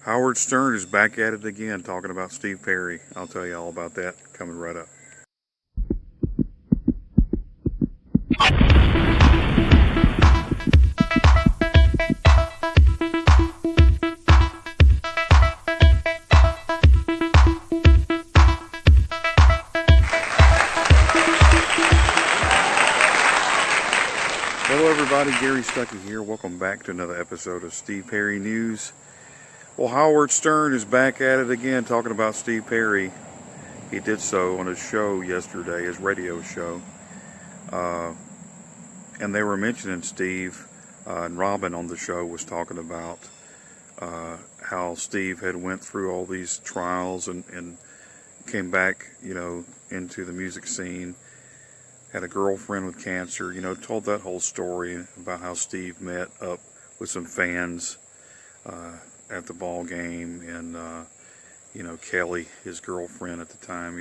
Howard Stern is back at it again, talking about Steve Perry. I'll tell you all about that coming right up. Hello everybody, Gary Stuckey here. Welcome back to another episode of Steve Perry News. Well, Howard Stern is back at it again, talking about Steve Perry. He did so on his show yesterday, his radio show. And they were mentioning Steve, and Robin on the show was talking about how Steve had went through all these trials and came back, into the music scene. Had a girlfriend with cancer, told that whole story about how Steve met up with some fans at the ball game, and Kelly, his girlfriend at the time,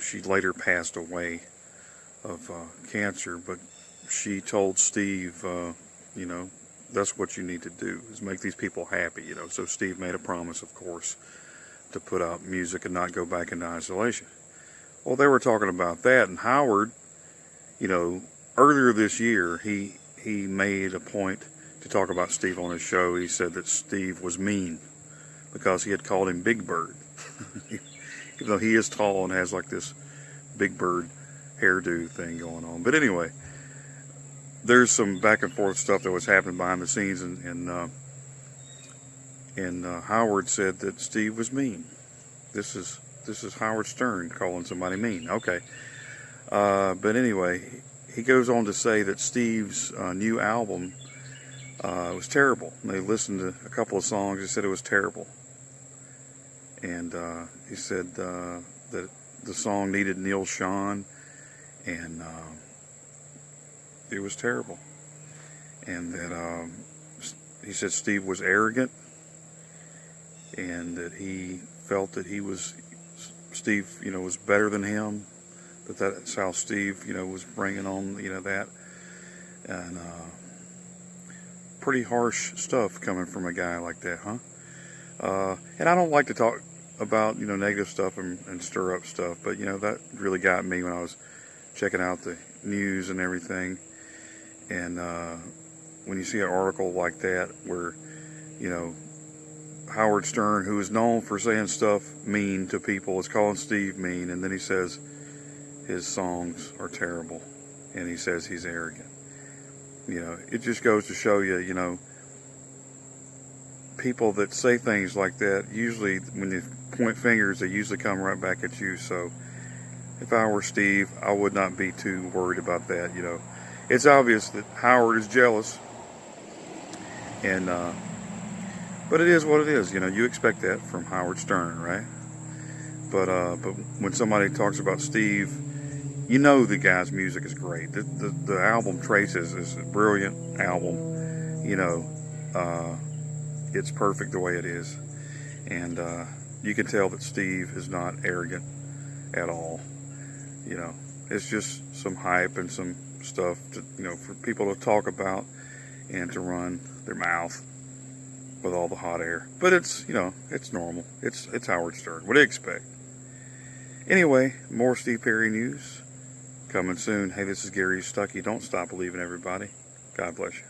she later passed away of cancer, but she told Steve, that's what you need to do, is make these people happy, so Steve made a promise, of course, to put out music and not go back into isolation. Well, they were talking about that, and Howard, earlier this year, he made a point to talk about Steve on his show. He said that Steve was mean because he had called him Big Bird. Even though he is tall and has like this Big Bird hairdo thing going on. But anyway, there's some back and forth stuff that was happening behind the scenes, and Howard said that Steve was mean. This is Howard Stern calling somebody mean. Okay. But anyway, he goes on to say that Steve's new album was terrible. They listened to a couple of songs. He said it was terrible. And he said that the song needed Neil Schon, and it was terrible. And that he said Steve was arrogant, and that he felt that Steve, was better than him. That's how Steve, was bringing on, that. And pretty harsh stuff coming from a guy like that, huh? And I don't like to talk about, negative stuff and stir up stuff, but, that really got me when I was checking out the news and everything. And when you see an article like that where, Howard Stern, who is known for saying stuff mean to people, is calling Steve mean, and then he says his songs are terrible, and he says he's arrogant. It just goes to show you, people that say things like that, usually when you point fingers, they usually come right back at you. So if I were Steve, I would not be too worried about that. It's obvious that Howard is jealous, and but it is what it is. You expect that from Howard Stern, right? But when somebody talks about Steve, the guy's music is great. The album Traces is a brilliant album. It's perfect the way it is. And you can tell that Steve is not arrogant at all. It's just some hype and some stuff to, for people to talk about and to run their mouth with all the hot air. But it's, it's normal. It's Howard Stern. What do you expect? Anyway, more Steve Perry news coming soon. Hey, this is Gary Stuckey. Don't stop believing, everybody. God bless you.